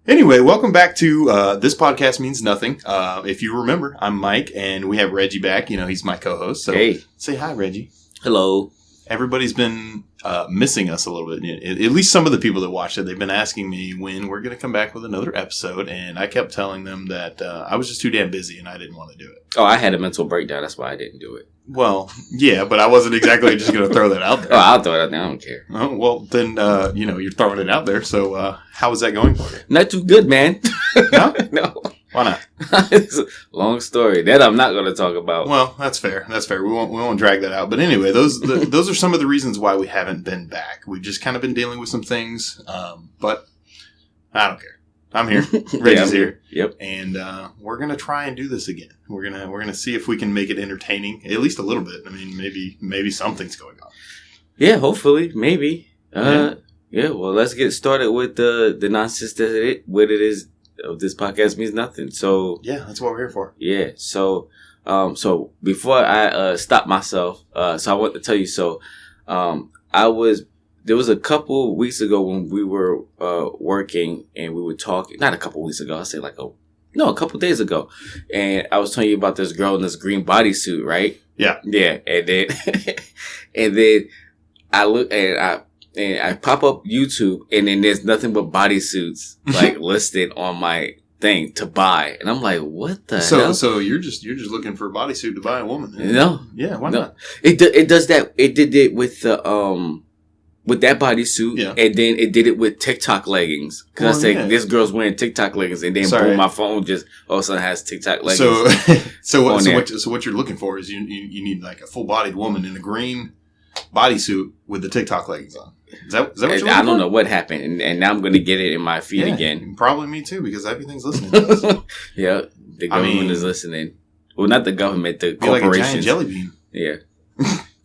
Anyway, welcome back to This Podcast Means Nothing. If you remember, I'm Mike, and we have Reggie back. You know, he's my co-host. So hey. Say hi, Reggie. Hello. Everybody's been missing us a little bit. At least some of the people that watched it, they've been asking me when we're going to come back with another episode, and I kept telling them that I was just too damn busy and I didn't want to do it. Oh, I had a mental breakdown. That's why I didn't do it. Well, yeah, but I wasn't exactly just going to throw that out there. Oh, I'll throw it out there. I don't care. Oh, well, then, you're throwing it out there. So how is that going for you? Not too good, man. No? No. Why not? It's a long story. That I'm not going to talk about. Well, that's fair. That's fair. We won't drag that out. But anyway, those are some of the reasons why we haven't been back. We've just kind of been dealing with some things. But I don't care. I'm here. Reggie's here. Yep. And we're gonna try and do this again. We're gonna see if we can make it entertaining, at least a little bit. I mean, maybe something's going on. Yeah, hopefully, maybe. Yeah. Well, let's get started with the nonsense that what it is of This Podcast Means Nothing. So yeah, that's what we're here for. Yeah. So before I stop myself, so I want to tell you. So there was a couple weeks ago when we were working and we were talking. Not a couple weeks ago. I say a couple days ago, and I was telling you about this girl in this green bodysuit, right? Yeah. Yeah, and then and then I look and I pop up YouTube, and then there's nothing but bodysuits like listed on my thing to buy, and I'm like, what the hell? So you're just looking for a bodysuit to buy a woman? No. Yeah. Why not? It does that. It did it with the with that bodysuit, yeah. And then it did it with TikTok leggings. Because I said, this girl's wearing TikTok leggings, and then boom, my phone just all of a sudden has TikTok leggings. So what you're looking for is you need like a full-bodied woman in a green bodysuit with the TikTok leggings on. Is that what you're looking for? I don't know what happened, and now I'm going to get it in my feed again. Probably me too, because everything's listening to us. Yeah, the government is listening. Well, not the government, the corporations. Like a giant jelly bean. Yeah.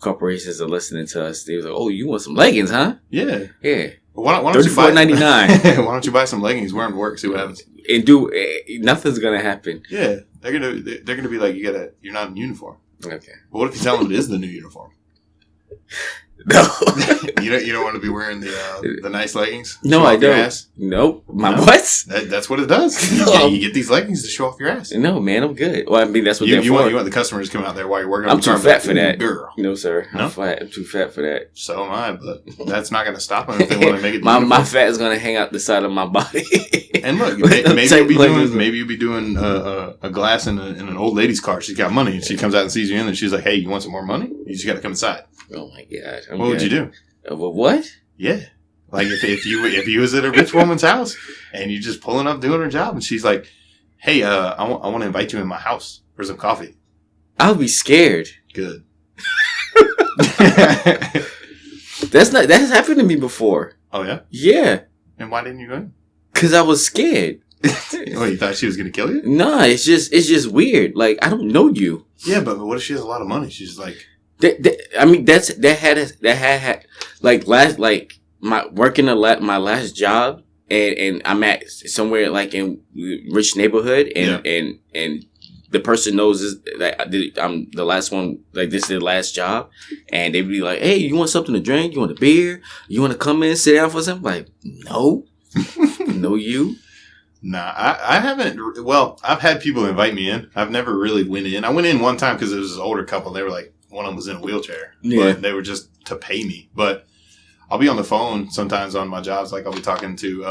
Corporations are listening to us. They was like, "Oh, you want some leggings, huh?" Yeah. Yeah. Well, why don't $34.99. Why don't you buy some leggings, wear them to work, see what happens? And nothing's gonna happen. Yeah, they're gonna be like, you're not in uniform. Okay. But what if you tell them it is the new uniform? No. you don't want to be wearing the nice leggings? No, I don't. Nope. What? That's what it does. You get these leggings to show off your ass. No, man, I'm good. Well, I mean, that's what you want the customers to come out there while you're working. I'm too fat for that, girl. No, sir. No? I'm too fat for that. So am I, but that's not going to stop them if they want to make it. My fat is going to hang out the side of my body. And look, maybe you'll be doing a glass in an old lady's car. She's got money, and she comes out and sees you in, and she's like, "Hey, you want some more money? You just got to come inside." Oh my god! What would you do? What? Yeah, like if you was at a rich woman's house and you just pulling up doing her job, and she's like, "Hey, I want to invite you in my house for some coffee." I would be scared. Good. That has happened to me before. Oh yeah. Yeah. And why didn't you go in? Because I was scared. Oh, you thought she was going to kill you? Nah, it's just weird. Like, I don't know you. Yeah, but what if she has a lot of money? She's like. I mean, my last job, and I'm at somewhere like in rich neighborhood, and the person knows that I'm the last one. Like, this is the last job, and they'd be like, "Hey, you want something to drink? You want a beer? You want to come in, sit down for something?" Like, no, no, you. Nah, I haven't. Well, I've had people invite me in. I've never really went in. I went in one time because it was an older couple. They were like. One of them was in a wheelchair. Yeah. But they were just to pay me. But I'll be on the phone sometimes on my jobs. Like I'll be talking to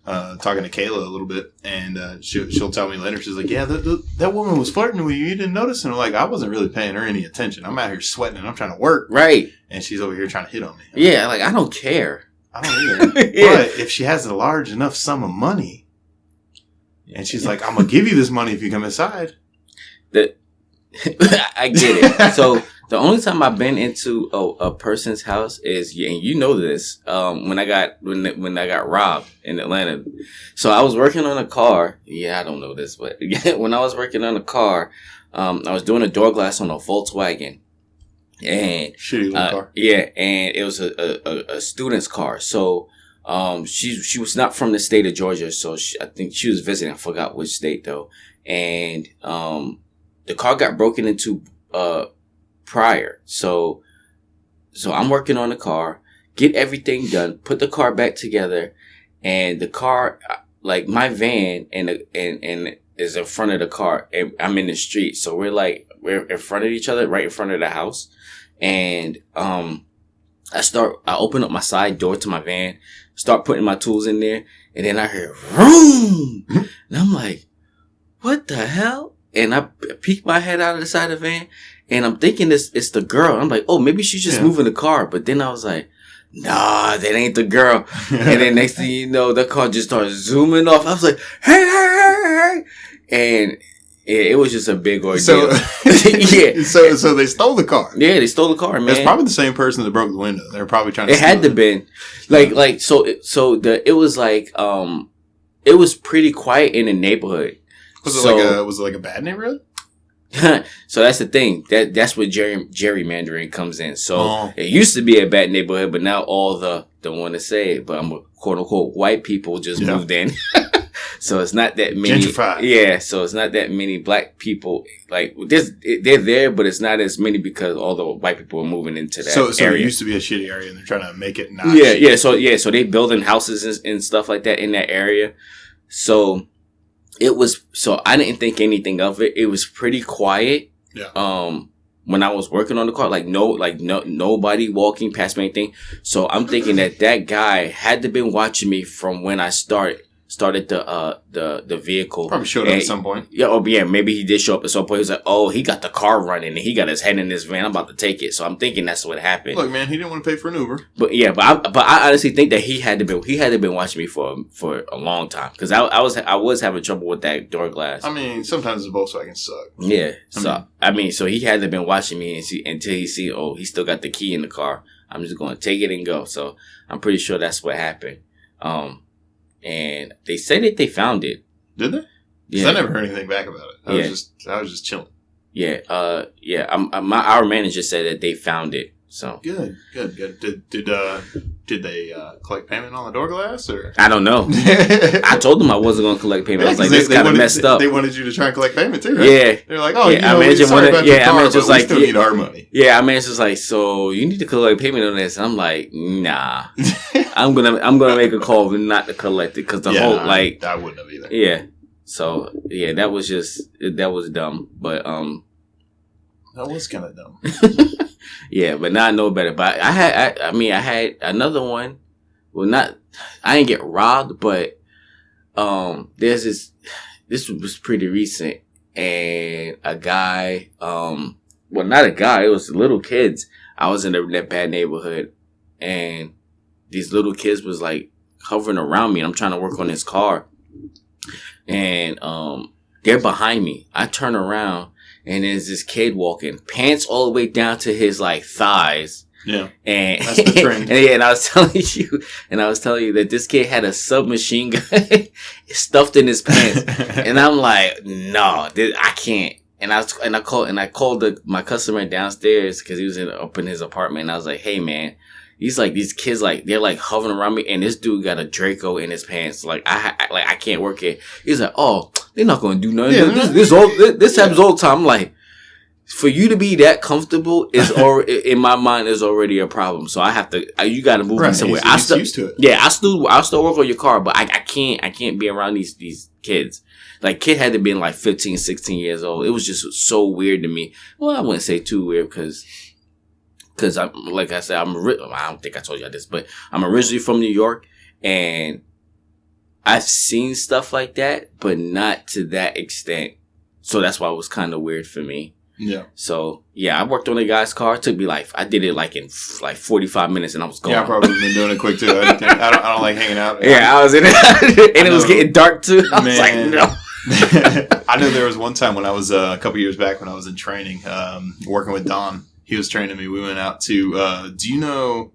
Kayla a little bit, and she'll tell me later. She's like, "Yeah, that woman was flirting with you. You didn't notice?" And I'm like, "I wasn't really paying her any attention. I'm out here sweating and I'm trying to work, right? And she's over here trying to hit on me." Yeah, like I don't care. I don't either. Yeah. But if she has a large enough sum of money, and she's like, "I'm gonna give you this money if you come inside." I get it. So the only time I've been into a person's house is, and you know this, when I got robbed in Atlanta. So I was working on a car. Yeah, I don't know this, but when I was working on a car, I was doing a door glass on a Volkswagen. And shitty little car. Yeah, and it was a student's car. So she was not from the state of Georgia, so I think she was visiting. I forgot which state though. And the car got broken into prior. So I'm working on the car, get everything done, put the car back together, and the car, like my van and is in front of the car, and I'm in the street, so we're in front of each other, right in front of the house, and I open up my side door to my van, start putting my tools in there, and then I hear vroom, and I'm like, what the hell? And I peek my head out of the side of the van, and I'm thinking it's the girl. I'm like, oh, maybe she's just moving the car. But then I was like, nah, that ain't the girl. And then next thing you know, the car just started zooming off. I was like, hey. And it was just a big ordeal. So, yeah. So they stole the car. Yeah, they stole the car, man. It's probably the same person that broke the window. They were probably trying to It had to been. It was pretty quiet in the neighborhood. Was it like a bad neighborhood? So that's the thing. That's where gerrymandering comes in. So It used to be a bad neighborhood, but now all don't want to say it, but I'm a quote unquote white people just moved in. So it's not that many. Gentrified. Yeah. So it's not that many black people. Like they're there, but it's not as many because all the white people are moving into that area. So it used to be a shitty area, and they're trying to make it not. Yeah. So they building houses and stuff like that in that area. So I didn't think anything of it. It was pretty quiet. Yeah. When I was working on the car, nobody walking past me, anything. So I'm thinking that guy had to been watching me from when I started the vehicle. Probably showed up at some point. Yeah, maybe he did show up at some point. He was like, oh, he got the car running and he got his head in his van. I'm about to take it. So I'm thinking that's what happened. Look, man, he didn't want to pay for an Uber. But I honestly think that he had to been watching me for a long time because I was having trouble with that door glass. I mean, sometimes the Volkswagen suck. Yeah. So he had to been watching me until he see, oh, he still got the key in the car. I'm just going to take it and go. So I'm pretty sure that's what happened. And they said that they found it. Did they? Yeah. I never heard anything back about it. I was just chilling. Yeah. Our manager said that they found it. So good. Did they collect payment on the door glass or? I don't know. I told them I wasn't going to collect payment. I was like, this kind of messed up. They wanted you to try and collect payment too, right? Yeah. They're like, oh, yeah, sorry about your car, but we still need our money. Yeah, our manager's like, so you need to collect payment on this. And I'm like, nah. I'm gonna make a call not to collect it because I wouldn't have either. Yeah. So yeah, that was dumb, but that was kind of dumb. Yeah, but now I know better. But I had another one. Well, I didn't get robbed, but there's this was pretty recent, and a guy, well, not a guy, it was little kids. I was in that bad neighborhood, and these little kids was like hovering around me, and I'm trying to work on his car, and they're behind me. I turn around, and there's this kid walking, pants all the way down to his like thighs. Yeah, and that's the trend. and I was telling you that this kid had a submachine gun stuffed in his pants, and I'm like, no, I can't. And I called my customer downstairs because he was up in his apartment, and I was like, hey man, he's like these kids like they're like hovering around me, and this dude got a Draco in his pants. Like I can't work here. He's like, oh, they're not gonna do nothing. Yeah, this happens all the time. I'm like, for you to be that comfortable is already in my mind is already a problem. So I have to. You got to move me somewhere. He's used to it. Yeah, I'll still work on your car, but I can't be around these kids. Like kid had to be like 15, 16 years old. It was just so weird to me. Well, I wouldn't say too weird because I'm like I said, I don't think I told you this, but I'm originally from New York, and I've seen stuff like that, but not to that extent. So that's why it was kind of weird for me. Yeah. So yeah, I worked on a guy's car. It took me I did it like in 45 minutes, and I was gone. Yeah, I probably been doing it quick too. I don't like hanging out. Yeah, I was in it, and it was getting dark too. I was like, no. I know there was one time when I was a couple years back when I was in training, working with Don. He was training me. We went out to. Do you know?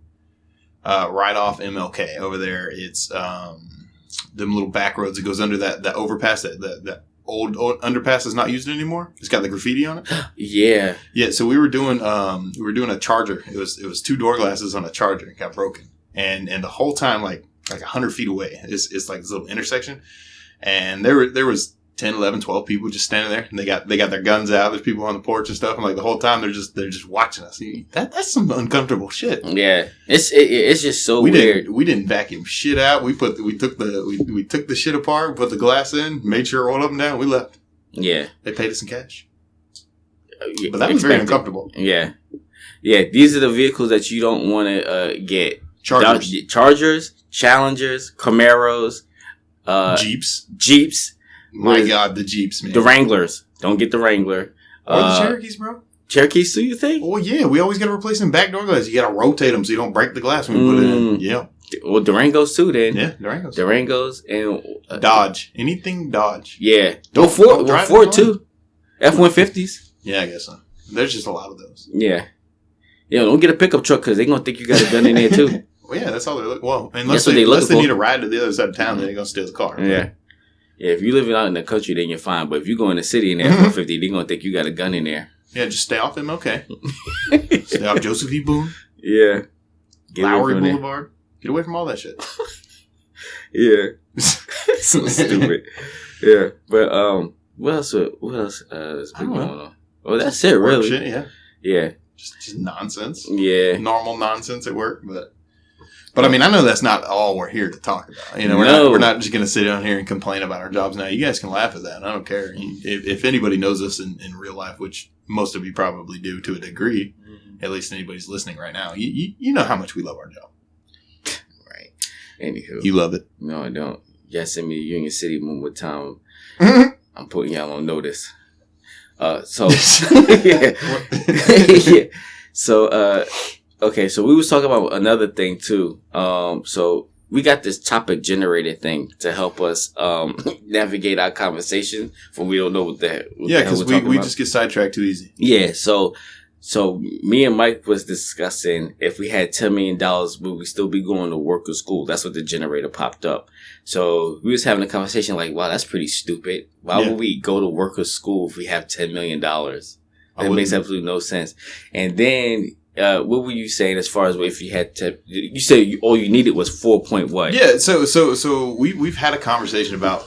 Right off MLK over there, it's them little back roads that goes under that overpass that old underpass is not used anymore. It's got the graffiti on it. Yeah. Yeah. So we were doing a Charger. It was two door glasses on a Charger. It got broken, and the whole time like 100 feet away, it's like this little intersection, and there was 10, 11, 12 people just standing there, and they got their guns out. There's people on the porch and stuff. And like the whole time they're just watching us. That's some uncomfortable shit. Yeah, it's just so weird. We didn't vacuum shit out. We took the shit apart, put the glass in, made sure it rolled up and down. We left. Yeah, they paid us in cash. But that was very uncomfortable. Yeah. These are the vehicles that you don't want to get. Chargers, Challengers, Camaros, Jeeps. My God, the Jeeps, man. The Wranglers. Don't get the Wrangler. Or the Cherokees, bro. Cherokees too, you think? Oh, yeah. We always got to replace them back door glass. You got to rotate them so you don't break the glass when you put it in. Yeah. Well, Durangos too, then. Yeah, Durangos. Durangos and... Dodge. Anything Dodge. Yeah. Ford too. F-150s. Yeah, I guess so. There's just a lot of those. Yeah. Don't get a pickup truck because they're going to think you got a gun in there too. Well, yeah, that's all they're looking. Well, unless they need a ride to the other side of town, then they're going to steal the car. Yeah. Yeah, if you're living out in the country, then you're fine. But if you go in the city in the F-150, they're going to think you got a gun in there. Yeah, just stay off them. Okay. Stay off Joseph E. Boone. Yeah. Lowry Boulevard. Get away from all that shit. Yeah. So stupid. Yeah. But what else has been going on? Well, that's it, really. Shit, yeah. Yeah. Just nonsense. Yeah. Normal nonsense at work, but I mean, I know that's not all we're here to talk about. We're not just going to sit down here and complain about our jobs now. You guys can laugh at that. I don't care. If anybody knows us in real life, which most of you probably do to a degree, at least anybody's listening right now, you know how much we love our job. Right. Anywho. You love it. No, I don't. You guys send me to Union City one more time. I'm putting y'all on notice. So okay, so we was talking about another thing too. So we got this topic generator thing to help us navigate our conversation when we don't know what the because we just get sidetracked too easy. Yeah, so me and Mike was discussing if we had $10 million, would we still be going to work or school? That's what the generator popped up. So we was having a conversation like, wow, that's pretty stupid. Why would we go to work or school if we have $10 million? That makes absolutely no sense. And then, what were you saying as far as if you had to, you said all you needed was 4 point what? Yeah. So we've had a conversation about,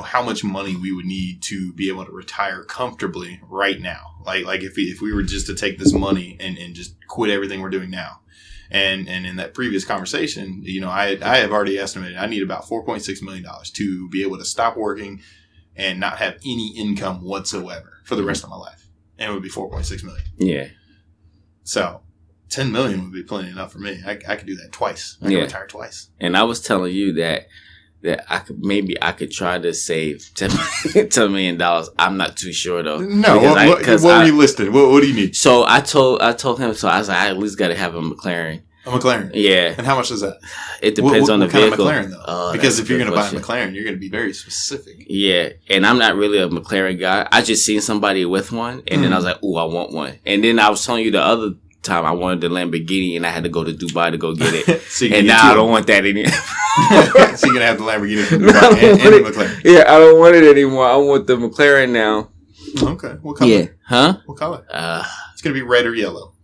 how much money we would need to be able to retire comfortably right now. Like if we were just to take this money and just quit everything we're doing now. And in that previous conversation, I have already estimated I need about $4.6 million to be able to stop working and not have any income whatsoever for the rest of my life. And it would be $4.6 million. Yeah. So $10 million would be plenty enough for me. I could do that twice. I could retire twice. And I was telling you that I could try to save $10 million. I'm not too sure though. No, what were you listed? What do you need? So I told him. So I was like, I at least got to have a McLaren. A McLaren. Yeah. And how much is that? It depends on the vehicle. What kind of McLaren though? Because if you're going to buy a McLaren, you're going to be very specific. Yeah, and I'm not really a McLaren guy. I just seen somebody with one, and then I was like, "Ooh, I want one." And then I was telling you the other time I wanted the Lamborghini, and I had to go to Dubai to go get it. And now I don't want that anymore. So you're gonna have the Lamborghini from Dubai and the McLaren. Yeah, I don't want it anymore. I want the McLaren now. Okay, what color? Yeah, huh? What color? It's gonna be red or yellow.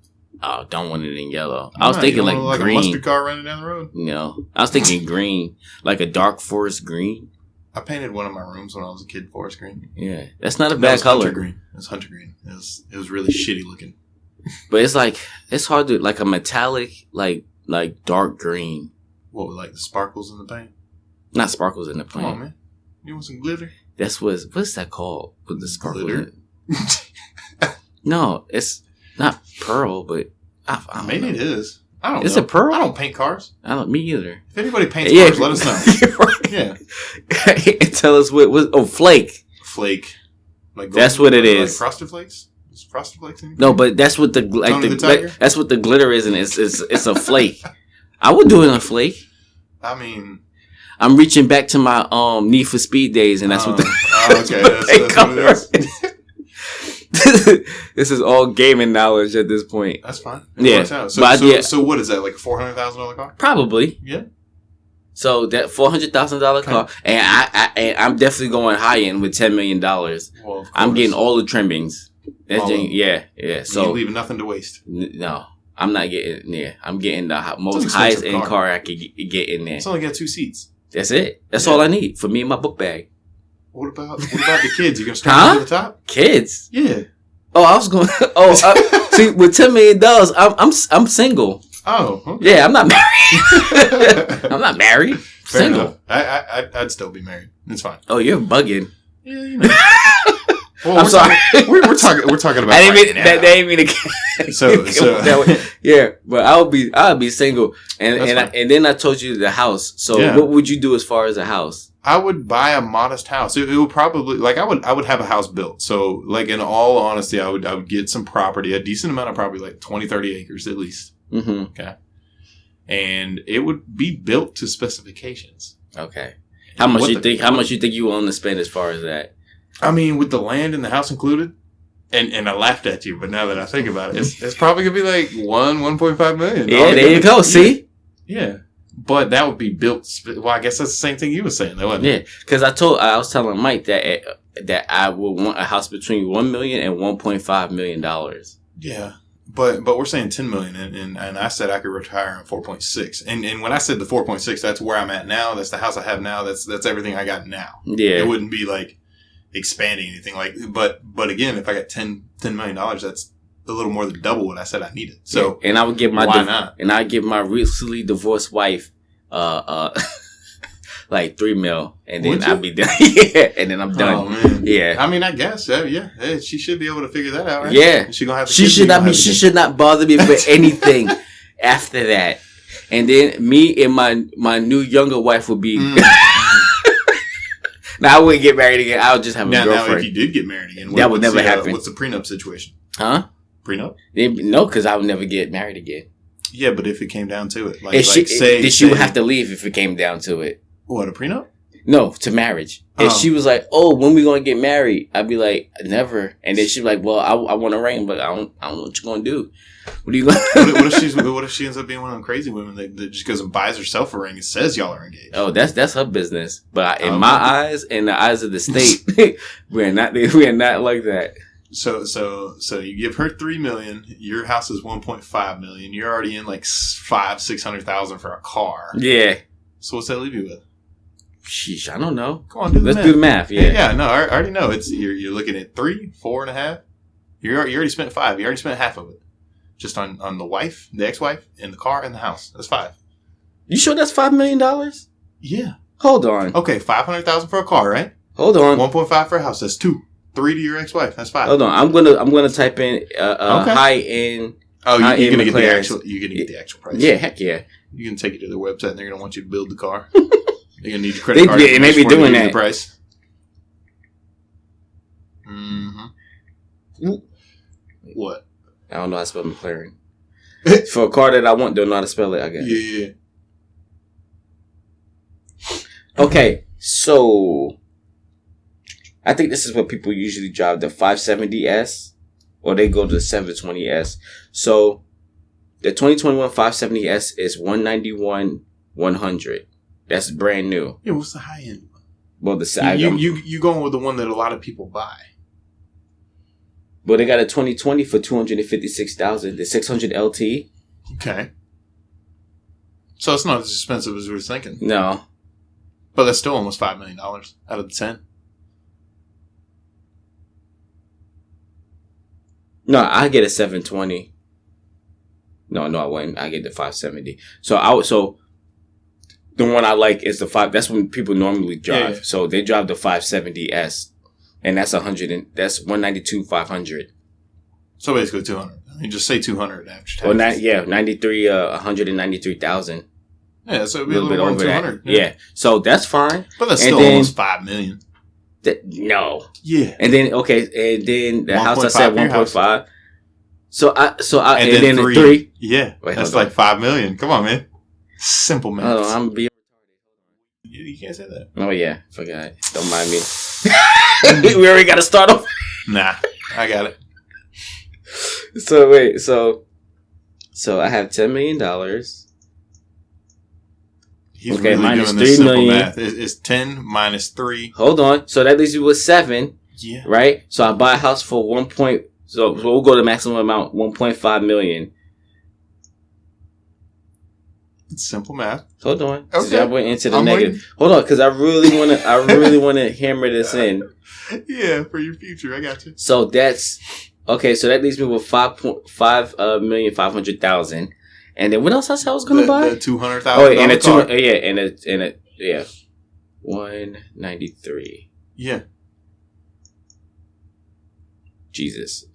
Oh, don't want it in yellow. I was thinking like green. A mustard car running down the road. No, I was thinking green, like a dark forest green. I painted one of my rooms when I was a kid forest green. Yeah, that's not a bad color. Hunter green. It was hunter green. It was really shitty looking. But it's hard to like a metallic like dark green. What, like the sparkles in the paint? Not sparkles in the paint. Come on, man. You want some glitter? What's that called? With the sparkles glitter? In it? No, it's not pearl, but I don't maybe know. it is. I don't know. Is it pearl? I don't paint cars. Me either. If anybody paints cars, let us know. Yeah. Tell us what flake. Flake. Like that's what it is. Like Frosted Flakes? Is Frosted Flakes anything? No, but that's what that's what the glitter is, and it's a flake. I would do it in a flake. I mean, I'm reaching back to my Need for Speed days, and that's what the okay. That's what it is. This is all gaming knowledge at this point. That's fine. Yeah. So what is that? Like a $400,000 car? Probably. Yeah. So that $400,000 car, and I'm definitely going high end with $10 million. Well, I'm getting all the trimmings. Yeah. So you're leaving nothing to waste. No, I'm not getting. Yeah, I'm getting the most highest end car I could get in there. It's only got 2 seats. That's it. That's all I need for me and my book bag. What about the kids? You gonna start at the top? Kids? Yeah. Oh, I was going. See, with $10 million, I'm single. Oh, okay. Yeah, I'm not married. I'm not married. Fair Single. enough. I'd still be married. It's fine. Oh, you're bugging. Yeah, you know. Well, I'm sorry. We're talking about. I didn't right mean now. that. They didn't mean to. So Yeah, but I'll be single, and then I told you the house. So what would you do as far as a house? I would buy a modest house. It would probably I would have a house built. So like in all honesty, I would get some property, a decent amount of property, like 20, 30 acres at least. Mm-hmm. Okay. And it would be built to specifications. Okay. How much you think you want to spend as far as that? I mean, with the land and the house included, and I laughed at you, but now that I think about it, it's probably gonna be like 1.5 million. Yeah, there you go. See? Yeah. But that would be built. Well, I guess that's the same thing you were saying, though, wasn't it? Yeah, because I was telling Mike that I would want a house between $1 million and $1.5 million. Yeah, but we're saying 10 million, and I said I could retire on 4.6, and when I said the 4.6, that's where I'm at now. That's the house I have now. That's everything I got now. Yeah, it wouldn't be like expanding anything like. But again, if I got $10 million, that's a little more than double what I said I needed. So, and I would give my why not? And I give my recently divorced wife, like $3 million, and then I'd be done. Yeah, and then I'm done. Oh, man. Yeah, I mean, I guess, yeah, she should be able to figure that out, right? Yeah, she gonna have. She should not bother me for anything after that. And then me and my new younger wife would be. Now I wouldn't get married again. I would just have a girlfriend. Now, if you did get married again, that would never happen. What's the prenup situation? Huh? Prenup? No, because I would never get married again. Yeah, but if it came down to it, she would have to leave if it came down to it. What, a prenup? No, to marriage. If she was like, "Oh, when we gonna get married?" I'd be like, "Never." And then she'd be like, "Well, I want a ring, but I don't know what you're gonna do. What are you gonna?" What if she ends up being one of them crazy women that just goes and buys herself a ring and says y'all are engaged? Oh, that's her business. But in my eyes, in the eyes of the state, we are not like that. So you give her $3 million. Your house is $1.5 million. You're already in like $600,000 for a car. Yeah. So what's that leave you with? Sheesh, I don't know. Come on, do the math. Let's do the math. Yeah. Yeah. No, I already know. It's you're looking at 3, 4.5. You already spent 5. You already spent half of it, just on the wife, the ex-wife, and the car and the house. That's 5. You sure that's $5 million? Yeah. Hold on. Okay, $500,000 for a car, right? Hold on. 1.5 for a house. That's 2. 3 to your ex-wife. That's 5. Hold on. I'm gonna type in high end. Oh, you're gonna get the actual. You're gonna get the actual price. Yeah, heck yeah. You're gonna take it to their website, and they're gonna want you to build the car. They're gonna need your credit card. They may be doing that. Price. Mm-hmm. What? I don't know how to spell McLaren. For a car that I want, don't know how to spell it. I guess. Yeah. Okay, so I think this is what people usually drive, the 570S, or they go to the 720S. So the 2021 570S is $191,100. That's brand new. Yeah, what's the high end? Well, the you going with the one that a lot of people buy. Well, they got a 2020 for $256,000. The 600 LT. Okay. So it's not as expensive as we were thinking. No. But that's still almost $5 million out of the 10. No, I get a 720. No, I wouldn't. I get the 570. So the one I like is the 5. That's when people normally drive. Yeah. So they drive the 570S, and that's that's 192,500. So basically 200. I mean, just say 200 after tax. Well, 193,000. Yeah, so it'd be a little bit over 200. That. Yeah, so that's fine. But that's still almost $5 million. No. Yeah. And then the house I said 1.5. So I and then 3. 3. Yeah. Wait, that's like $5 million. Come on, man. Simple math. Hold on, I'm being retarded. You can't say that. Oh yeah, forgot. Don't mind me. We already got to start off. Nah, I got it. So wait, so I have $10 million. He's really minus doing this 3 simple million. math. It's 10 minus 3. Hold on. So that leaves you with 7. Yeah. Right? So I buy a house for so we'll go to maximum amount, $1.5 million. It's simple math. Hold on. Okay. I went into the I'm negative. waiting. Hold on, because I really want to hammer this in. Yeah, for your future. I got you. So that's okay. So that leaves me with 5,500,000. And then what else I said I was going to buy? The $200,000. Oh, and a car. and a 193. Yeah. Jesus,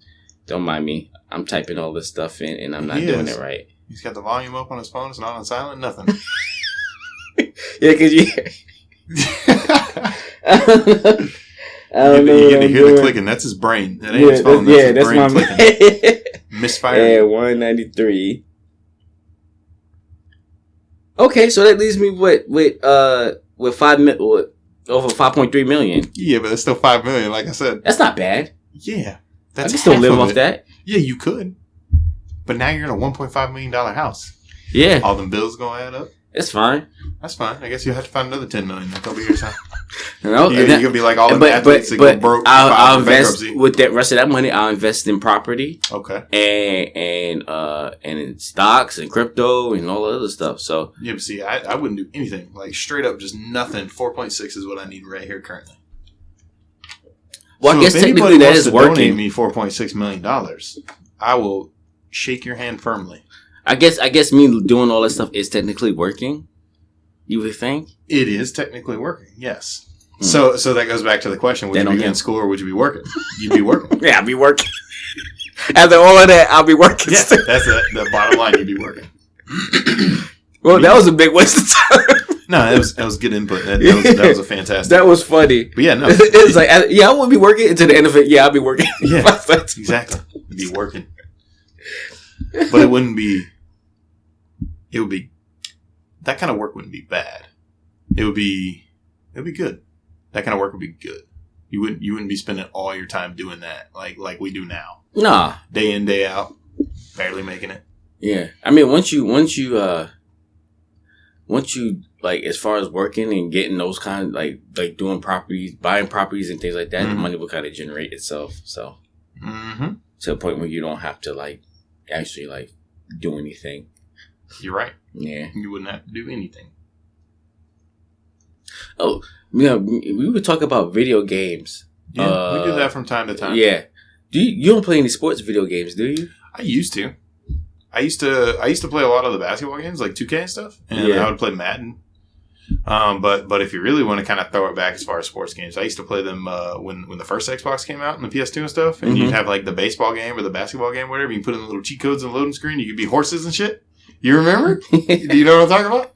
don't mind me. I'm typing all this stuff in, and I'm not He doing is. it right. He's got the volume up on his phone. It's not on silent. Nothing. Yeah, because you. I don't know. You what get to I'm hear the doing. clicking. That's his brain. That ain't his phone. That's, That's his brain my clicking. Misfire. Yeah, 193. Okay, so that leaves me with over 5.3 million. Yeah, but that's still $5 million. Like I said. That's not bad. Yeah, I that's can still half live of off it. that. Yeah, you could. But now you're in a $1.5 million house. Yeah, All them bills gonna add up. it's fine. That's fine. I guess you'll have to find another $10 million that's over here. So. You know, You're gonna be like all the athletes that go broke. I'll filed for invest bankruptcy. with that rest of that money. I'll invest in property Okay. and in stocks and crypto and all the other stuff. So Yeah, but see, I wouldn't do anything. Like straight up, just nothing. 4.6 is what I need right here currently. well, So I guess if technically anybody that wants is to donate working. me $4.6 million, I will shake your hand firmly. I guess me doing all that stuff is technically working. You would think? It is technically working, yes. Hmm. So that goes back to the question: would Then you be again. in school or would you be working? You'd be working. Yeah, I'll be working. After all of that, I'll be working. Yeah, that's the bottom line. You'd be working. Well, that was a big waste of time. No, that was good input. That was a fantastic. That was funny. But yeah, no, It was like, yeah, I won't be working until the end of it. Yeah, I'll be working. yeah, exactly. You'd be working, but it wouldn't be. It would be that kind of work wouldn't be bad. It would be good. That kind of work would be good. You wouldn't be spending all your time doing that like we do now, Nah. day in day out, barely making it. Yeah. I mean, once you like as far as working and getting those kind of like doing properties, buying properties and things like that, the Mhm. money will kind of generate itself. So Mm-hmm. to a point where you don't have to like actually like do anything. You're right. Yeah. You wouldn't have to do anything. Oh, you know, we would talk about video games. Yeah, we do that from time to time. Yeah. You don't play any sports video games, do you? I used to. I used to play a lot of the basketball games, like 2K and stuff, and Yeah. I would play Madden. But if you really want to kind of throw it back as far as sports games, I used to play them when the first Xbox came out and the PS2 and stuff, and Mhm. you'd have like the baseball game or the basketball game, whatever. You can put in the little cheat codes and loading screen. You could be horses and shit. You remember? Do you know what I'm talking about?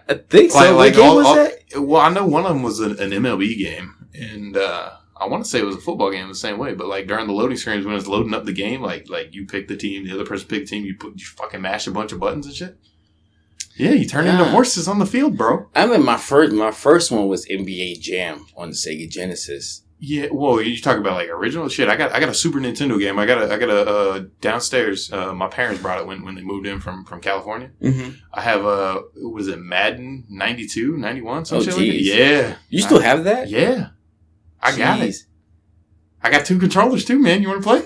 I think so. What game was that? Well, I know one of them was an MLB game, and I want to say it was a football game the same way. But like during the loading screens, when it's loading up the game, like you pick the team, the other person pick the team, you fucking mash a bunch of buttons and shit. Yeah, you turn into Yeah. horses on the field, bro. I mean, my first one was NBA Jam on the Sega Genesis. Yeah, well, you talk about like original shit. I got a Super Nintendo game. I got a downstairs. My parents brought it when they moved in from California. Mm-hmm. I have was it Madden 92, 91, some Oh, shit like that? geez. Yeah, You still have that? Yeah, I got it. Jeez. I got 2 controllers too, man. You want to play?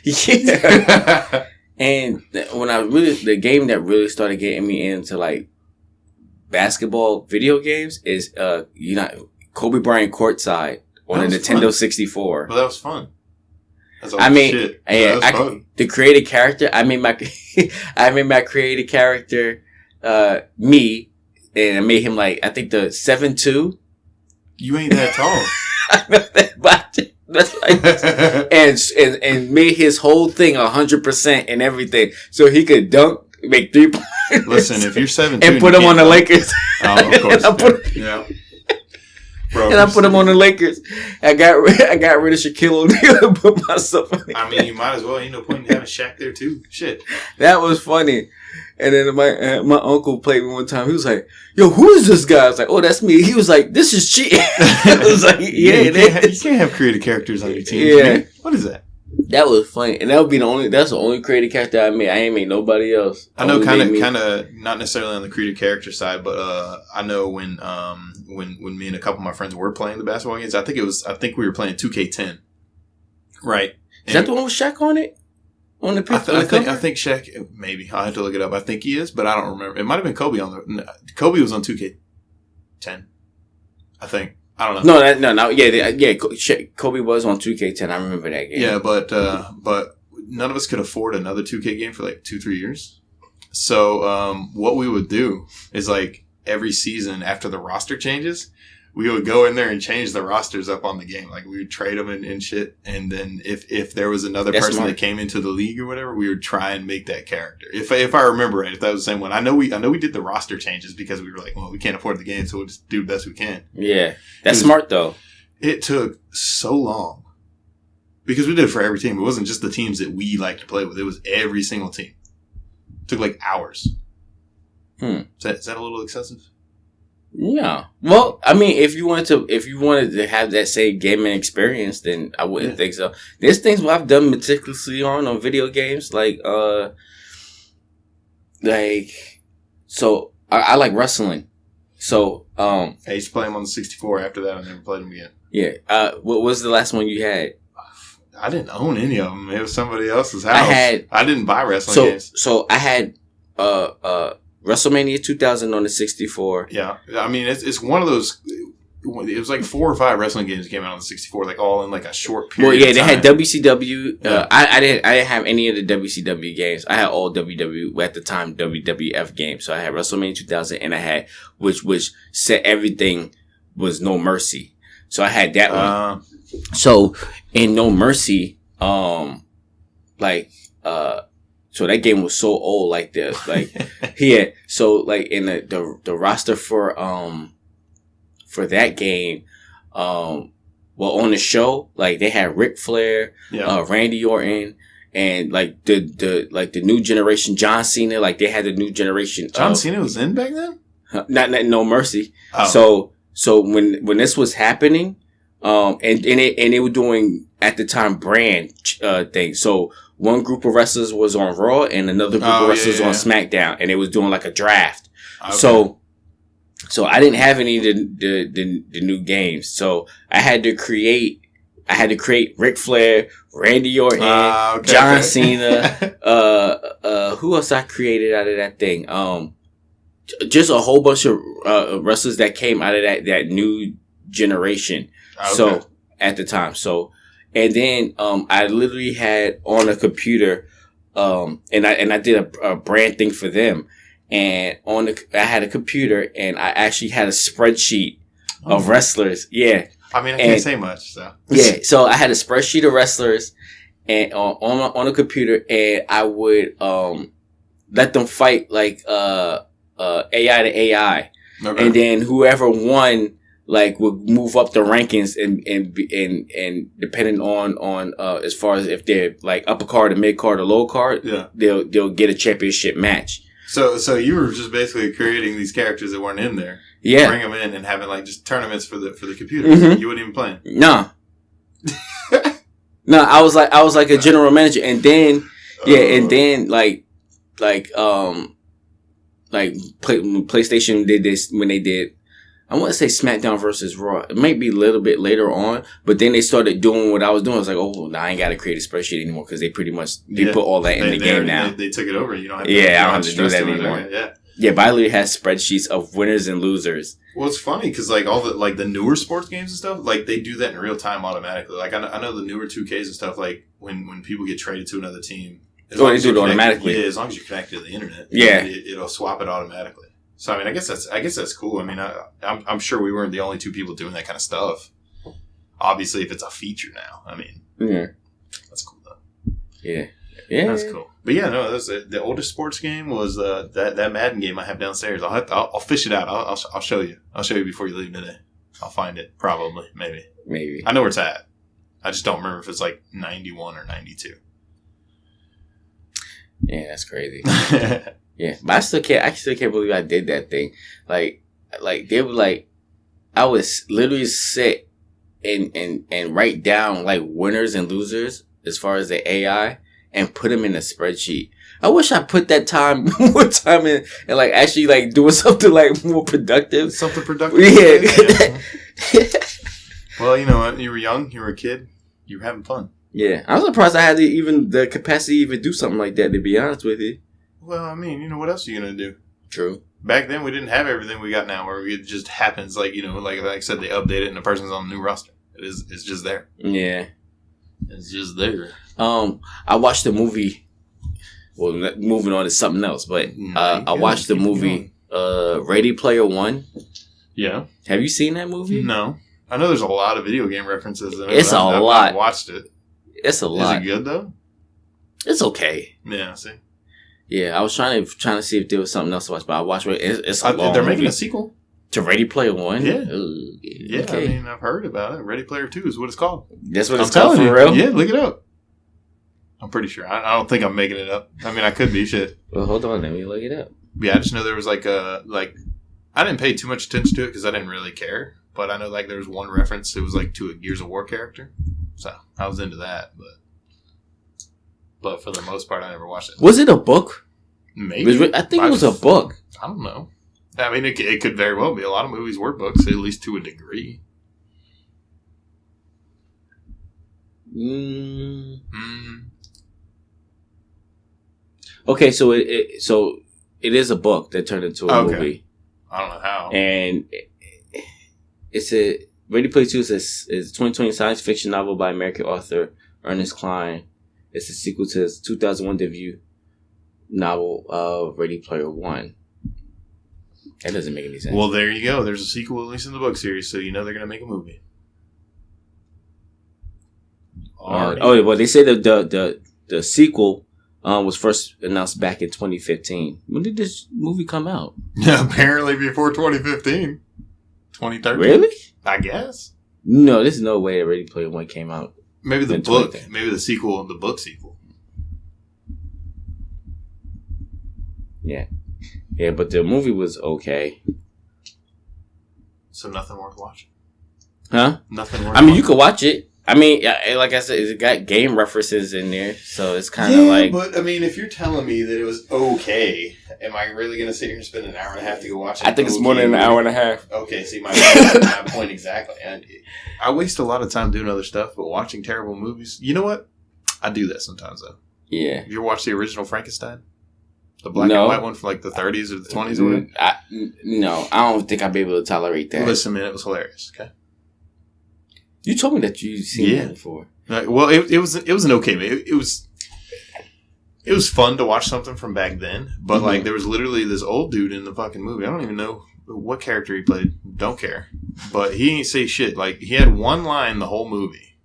Yeah. And when the game that really started getting me into like basketball video games is Kobe Bryant courtside on That a was Nintendo fun. 64. Well, that was fun. That's all I mean, shit. yeah, That was fun. to create a character, I made my created character me, and I made him like I think the 7'2". You ain't that tall. I know that, but that's like and made his whole thing 100% and everything, so he could dunk, make 3 pointers. Listen, if you're 7'2", and put him on the Lakers. Oh, of course. And I put- yeah. Bro, And I put him on the Lakers. I got rid of Shaquille O'Neal and put myself on the I mean, you might as well. Ain't no point in having Shaq there too. Shit. That was funny. And then my uncle played me one time. He was like, "Yo, who is this guy?" I was like, "Oh, that's me." He was like, "This is cheating." I was like, "Yeah, you it is." can't have creative characters on your team. Yeah. Man. What is that? That was funny, and that would be that's the only creative character I made. I ain't made nobody else. I know, Only made me. kind of, not necessarily on the creative character side, but I know when me and a couple of my friends were playing the basketball games, I think we were playing 2K10, right? Is that the one with Shaq on it? on the I, picture. th- I think Shaq. Maybe I'll have to look it up. I think he is, but I don't remember. It might have been Kobe on the. Kobe was on 2K10. I think. I don't know. No. Kobe was on 2K10. I remember that game. Yeah, but none of us could afford another 2K game for like 2-3 years. So what we would do is like every season after the roster changes, we would go in there and change the rosters up on the game. Like we would trade them and shit. And then if there was another That's person smart. that came into the league or whatever, we would try and make that character. If I remember right, if that was the same one, I know we did the roster changes because we were like, well, we can't afford the game, so we'll just do the best we can. Yeah. That's smart though. It took so long because we did it for every team. It wasn't just the teams that we like to play with. It was every single team. It took like hours. Is that a little excessive? Yeah. Well, I mean, if you wanted to have that same gaming experience, then I wouldn't think so. There's things I've done meticulously on video games, so I like wrestling. So, I used to play them on the 64. After that, I never played them again. yeah. What was the last one you had? I didn't own any of them. It was somebody else's house. I didn't buy wrestling games. So I had WrestleMania 2000 on the 64. Yeah, I mean it's one of those. It was like 4 or 5 wrestling games came out on the 64, like all in like a short period. Well, yeah, of they time. had WCW. Yeah. I didn't have any of the WCW games. I had all WW at the time WWF games. So I had WrestleMania 2000, and I had which set everything was No Mercy. So I had that one. So in No Mercy, so that game was so old, like yeah. So like in the roster for that game, on the show, like they had Ric Flair, Randy Orton, and like the new generation John Cena. Like they had the new generation. John Cena was in back then. Not No Mercy. Oh. So when this was happening, and they were doing at the time brand things. So one group of wrestlers was on Raw and another group of wrestlers on SmackDown, and they was doing like a draft. Okay. So I didn't have any of the new games. So I had to create Ric Flair, Randy Orton, John Cena, who else I created out of that thing? Just a whole bunch of wrestlers that came out of that new generation. Okay. So at the time. So and then I literally had on a computer and I did a brand thing for them. And I had a computer, and I actually had a spreadsheet of wrestlers. Yeah, I mean, I can't say much. So yeah, so I had a spreadsheet of wrestlers, and on a computer, and I would let them fight like AI to AI, and then whoever won like would move up the rankings, and depending on as far as if they're like upper card, or mid card, or low card, they'll get a championship match. So you were just basically creating these characters that weren't in there. Yeah. Bring them in and having like just tournaments for the computer. Mm-hmm. You wouldn't even play. No. No, I was like a general manager, and then PlayStation did this when they did. I want to say SmackDown versus Raw. It might be a little bit later on, but then they started doing what I was doing. I was like, oh, now I ain't got to create a spreadsheet anymore because they pretty much put all that in the game now. They took it over. You don't have to, I don't have to do that anymore. Yeah, but I literally had spreadsheets of winners and losers. Well, it's funny because like all the newer sports games and stuff, like they do that in real time automatically. Like I know the newer 2Ks and stuff. Like when people get traded to another team, they do it automatically. Yeah, as long as you're connected to the internet. Yeah, it'll swap it automatically. So I mean, I guess that's cool. I mean, I'm sure we weren't the only 2 people doing that kind of stuff. Obviously, if it's a feature now, I mean, that's cool though. Yeah, that's cool. But yeah, no, the oldest sports game was that Madden game I have downstairs. I'll fish it out. I'll show you. I'll show you before you leave today. I'll find it probably, maybe. I know where it's at. I just don't remember if it's like 91 or 92. Yeah, that's crazy. Yeah, but I still can't believe I did that thing. Like they were like, I would literally sit and write down like winners and losers as far as the AI and put them in a spreadsheet. I wish I put that more time in and like actually like doing something like more productive. Something productive. Yeah. Well, you know what? You were young. You were a kid. You were having fun. Yeah, I'm surprised I had the capacity to even do something like that. To be honest with you. Well, I mean, what else are you gonna do? True. Back then, we didn't have everything we got now, where it just happens. Like like I said, they update it and the person's on the new roster. It's just there. Yeah, it's just there. I watched the movie. Well, moving on to something else, but I watched the movie Ready Player One. Yeah. Have you seen that movie? No. I know there's a lot of video game references in it. It's a lot. I watched it. It's a lot. Is it good though? It's okay. Yeah. See. Yeah, I was trying to see if there was something else to watch, but I watched it. It's a long They're making movie. a sequel To Ready Player One. Yeah. Ooh, yeah. okay. I mean, I've heard about it. Ready Player 2 is what it's called. That's what it's I'm called telling for you. real. Yeah, look it up. I'm pretty sure. I don't think I'm making it up. I mean, I could be shit. Well, hold on, let me look it up. Yeah, I just know there was I didn't pay too much attention to it because I didn't really care. But I know there was one reference. It was to a Gears of War character, so I was into that. But for the most part, I never watched it. Was it a book? Maybe. I think it was a book. I don't know. I mean, it could very well be. A lot of movies were books, at least to a degree. Okay, so it is a book that turned into a movie. I don't know how. And it's a Ready Player 2 is a 2020 science fiction novel by American author Ernest Cline. It's a sequel to his 2001 debut novel of Ready Player One. That doesn't make any sense. Well, there you go. There's a sequel, at least in the book series, so they're going to make a movie. Well, they say that the sequel was first announced back in 2015. When did this movie come out? Apparently before 2015. 2013. Really? I guess. No, there's no way that Ready Player One came out. Maybe the book. Maybe the sequel, the book sequel. Yeah. Yeah, but the movie was okay. So nothing worth watching? Huh? Nothing worth watching? You could watch it. I mean, like I said, it got game references in there, so it's kind of like... but, I mean, if you're telling me that it was okay, am I really going to sit here and spend an hour and a half to go watch it? I think it's more than an hour and a half. Okay, see, my point exactly. I waste a lot of time doing other stuff, but watching terrible movies... You know what? I do that sometimes, though. Yeah. You ever watch the original Frankenstein? The black and white one from the 30s or the 20s or whatever? No, I don't think I'd be able to tolerate that. Listen, man, it was hilarious, okay? You told me that you've seen that before. Well, it was an okay movie. It was fun to watch something from back then, but there was literally this old dude in the fucking movie. I don't even know what character he played. Don't care. But he ain't say shit. He had one line the whole movie,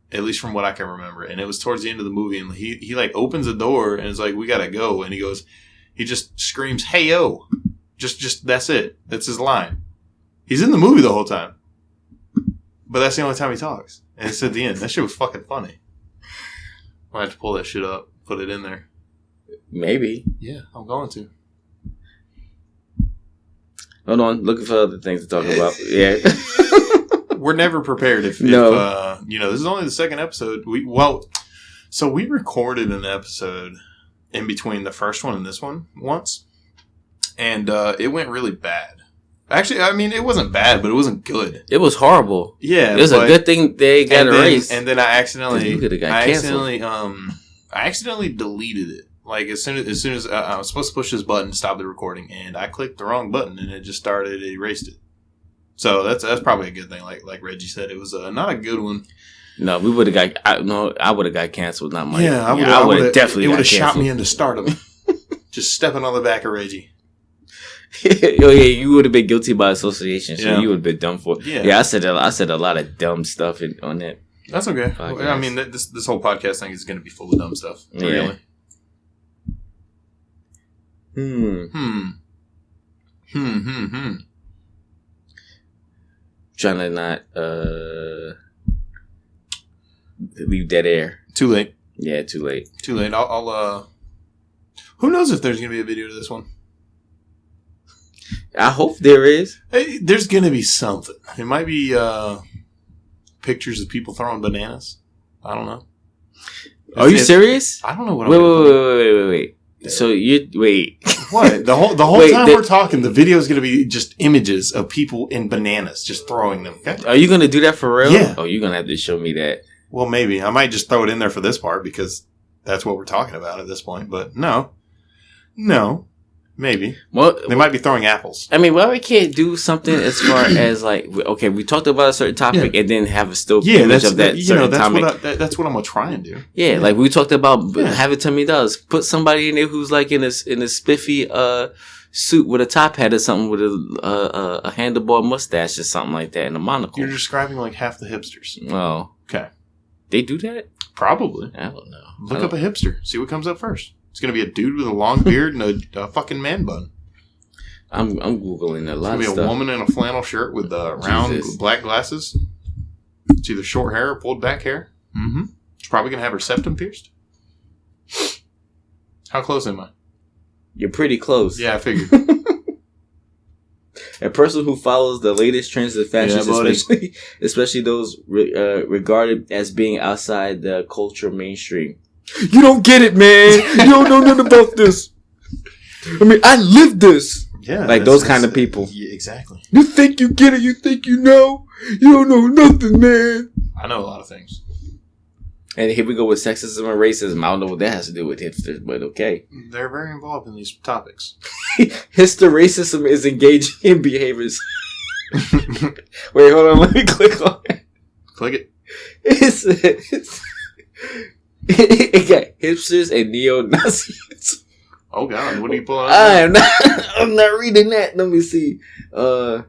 at least from what I can remember, and it was towards the end of the movie. And he opens the door and is like, "We gotta go," and he just screams, "Hey yo!" Just that's it. That's his line. He's in the movie the whole time. But that's the only time he talks. And it's at the end. That shit was fucking funny. I have to pull that shit up, put it in there. Maybe. Yeah, I'm going to. Hold on, looking for other things to talk about. Yeah. We're never prepared if this is only the second episode. We recorded an episode in between the first one and this one once. And it went really bad. Actually, I mean, it wasn't bad, but it wasn't good. It was horrible. Yeah, it was a good thing they got erased. And then I accidentally deleted it. As soon as I was supposed to push this button to stop the recording, and I clicked the wrong button, and it just erased it. So that's probably a good thing. Like Reggie said, it was not a good one. No, we would have got. I would have got canceled. Not Mike. Yeah, I would have definitely. It would have shot me into stardom. Just stepping on the back of Reggie. Oh yeah, you would have been guilty by association, so you would have been done for. Yeah, I said a lot of dumb stuff on that. That's okay. Well, I mean, this whole podcast thing is going to be full of dumb stuff. Yeah. Really. Trying to not leave dead air. Too late. Yeah, too late. Too late. I'll who knows if there's going to be a video to this one? I hope there is. Hey, there's going to be something. It might be pictures of people throwing bananas. I don't know. Are you serious? I don't know what. Wait. So wait. What? The whole time we're talking, the video is going to be just images of people in bananas, just throwing them. Okay? Are you going to do that for real? Yeah. Oh, you're going to have to show me that. Well, maybe. I might just throw it in there for this part because that's what we're talking about at this point. But no. Maybe. Well, they might be throwing apples. I mean, why we can't do something as far as like, okay, we talked about a certain topic and then have a still image of that certain topic. That's what I'm gonna try and do. Yeah, like we talked about having Tommy does. Put somebody in there who's like in a spiffy suit with a top hat or something with a handlebar mustache or something like that and a monocle. You're describing like half the hipsters. Oh, okay. They do that? Probably. I don't know. Look up a hipster. See what comes up first. It's going to be a dude with a long beard and a fucking man bun. I'm Googling a lot of stuff. It's going to be a woman in a flannel shirt with round black glasses. It's either short hair or pulled back hair. Mm-hmm. She's probably going to have her septum pierced. How close am I? You're pretty close. Yeah, I figured. A person who follows the latest trends of fashion, especially those regarded as being outside the culture mainstream. You don't get it, man. You don't know nothing about this. I mean, I lived this. Yeah. Like those kind of people. Yeah, exactly. You think you get it. You think you know. You don't know nothing, man. I know a lot of things. And here we go with sexism and racism. I don't know what that has to do with hipsters, but okay. They're very involved in these topics. Hipster racism is engaging in behaviors. Wait, hold on. Let me click on it. Click it. It's it got hipsters and neo-Nazis. Oh, God. What are you pulling out? I'm not reading that. Let me see. But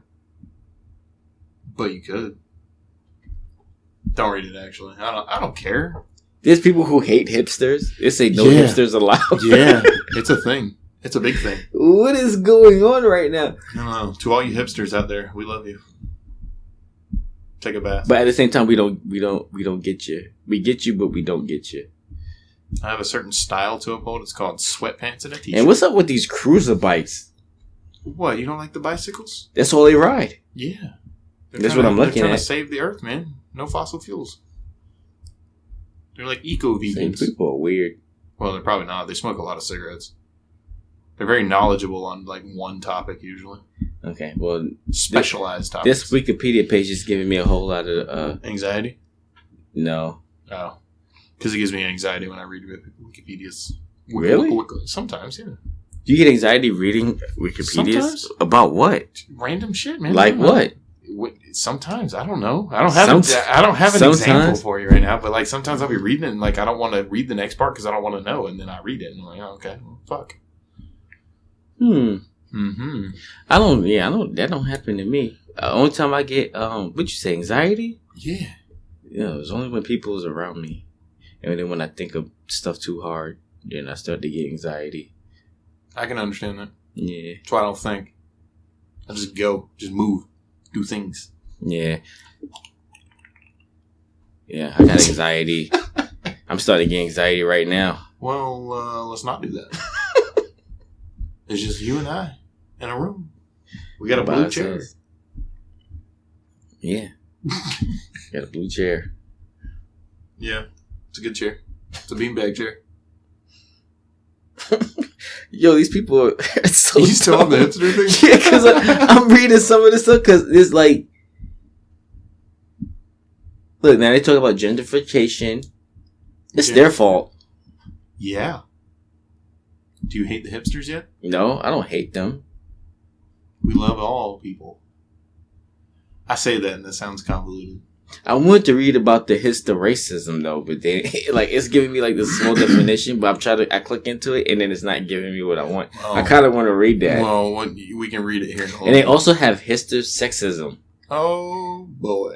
you could. Don't read it, actually. I don't care. There's people who hate hipsters. They say no hipsters allowed. Yeah. It's a thing. It's a big thing. What is going on right now? I don't know. To all you hipsters out there, we love you. Take a bath. But at the same time, we don't get you. We get you, but we don't get you. I have a certain style to uphold. It's called sweatpants and a t-shirt. And what's up with these cruiser bikes? What? You don't like the bicycles? That's all they ride. Yeah. That's what I'm looking at. They're trying to save the earth, man. No fossil fuels. They're like eco-vegans. People are weird. Well, they're probably not. They smoke a lot of cigarettes. They're very knowledgeable on like one topic usually. Okay, well, specialized topics. This Wikipedia page is giving me a whole lot of anxiety. No. Oh, because it gives me anxiety when I read Wikipedia's. Really? Sometimes, yeah. Do you get anxiety reading Wikipedia? Sometimes. About what? Random shit, man. Like what? Sometimes I don't know. I don't have an example for you right now. But like sometimes I'll be reading it and like I don't want to read the next part because I don't want to know, and then I read it and I'm like, oh, okay, well, fuck. Mm-hmm. I don't. That don't happen to me. Only time I get what you say, anxiety? Yeah. It's only when people is around me, and then when I think of stuff too hard, then I start to get anxiety. I can understand that. Yeah. That's why I don't think. I just go, just move, do things. Yeah. Yeah, I got anxiety. I'm starting to get anxiety right now. Well, let's not do that. It's just you and I in a room. We got a blue chair. Yeah. Got a blue chair. Yeah. It's a good chair. It's a beanbag chair. Yo, these people are so you still on the hipster thing? Yeah, because I'm reading some of this stuff because it's like... Look, now they talk about gentrification. It's their fault. Yeah. Do you hate the hipsters yet? No, I don't hate them. We love all people. I say that and that sounds convoluted. I wanted to read about the racism though, but then like it's giving me like this small definition, but I click into it and then it's not giving me what I want. Oh. I kind of want to read that. Well, we can read it here. And they also have sexism. Oh boy.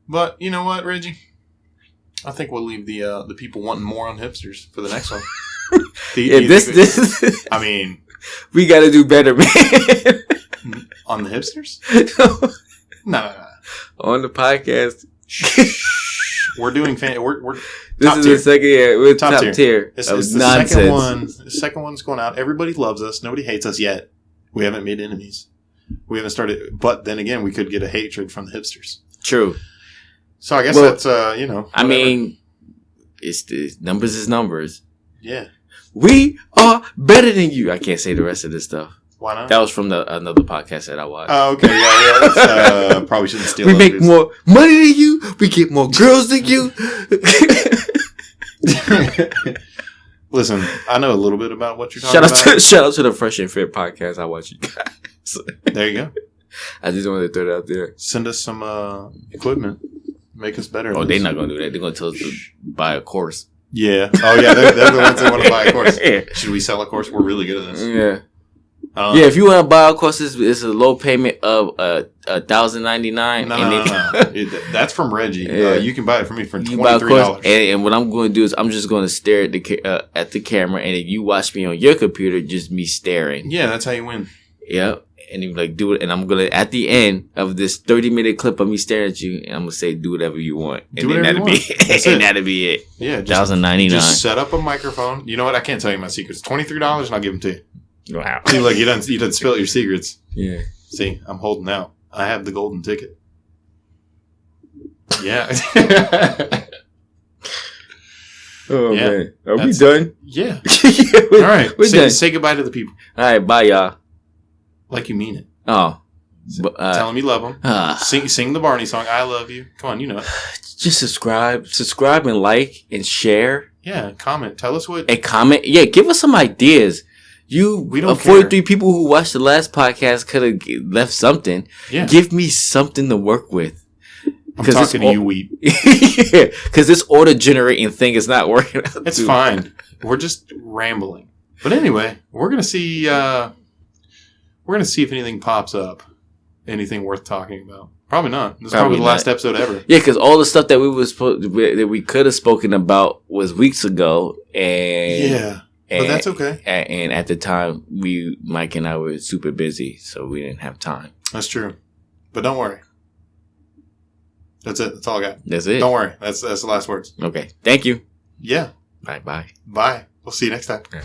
But you know what, Reggie? I think we'll leave the people wanting more on hipsters for the next one. I mean, we got to do better, man. On the hipsters? No. On the podcast. We're doing we're this is tier. The second year. We're top tier. It's the second one. The second one's going out. Everybody loves us. Nobody hates us yet. We haven't made enemies. We haven't started. But then again, we could get a hatred from the hipsters. True. So I guess that's whatever. I mean, it's the numbers is numbers. Yeah. We are better than you. I can't say the rest of this stuff. Why not? That was from another podcast that I watched. Oh, okay. Yeah. That's, probably shouldn't steal. We those make dudes. more money than you. We get more girls than you. Listen, I know a little bit about what you're talking about. Shout out to the Fresh and Fit podcast. I watch you guys. There you go. I just wanted to throw that out there. Send us some equipment. Make us better. Oh, they're not gonna do that. They're gonna tell us to buy a course. Yeah. Oh, yeah. They're the ones that want to buy a course. Yeah. Should we sell a course? We're really good at this. Yeah. Yeah, if you want to buy a course, it's a low payment of $1,099. No. That's from Reggie. Yeah. You can buy it from me for You buy a $23. course, and what I'm going to do is I'm just going to stare at the camera, and if you watch me on your computer, just me staring. Yeah, that's how you win. Yep. And you like do it, and I'm gonna at the end of this 30-minute clip of me staring at you, and I'm gonna say do whatever you want, and Do then whatever that'll you be want. That's and it. that'll be it. Yeah, just $1,099. Just set up a microphone. You know what? I can't tell you my secrets. $23 and I'll give them to you. Wow. See, look, you done spill your secrets. Yeah. See, I'm holding out. I have the golden ticket. Yeah. Oh Yeah. man, are we That's- done? Yeah. Yeah, All right. we're done. Say goodbye to the people. All right, bye y'all. Like you mean it. Oh, Tell them you love them. Sing the Barney song. I love you. Come on, you know it. just subscribe and like and share Yeah. Comment. Tell us what. and comment. Yeah, give us some ideas. We don't 43 people who watched the last podcast could have left something. Yeah. Give me something to work with. I'm talking to you, Weep. Because this order generating thing is not working out. It's too fine. We're just rambling. But anyway, we're gonna see. We're gonna see if anything pops up. Anything worth talking about? Probably not. This is probably the last episode ever. Yeah, because all the stuff that we could have spoken about was weeks ago, and Yeah, but that's okay. And at the time, Mike and I were super busy, so we didn't have time. That's true. But don't worry. That's it. That's all I got. That's it. Don't worry. That's the last words. Okay. Thank you. Yeah. Bye. Bye. We'll see you next time. Yeah.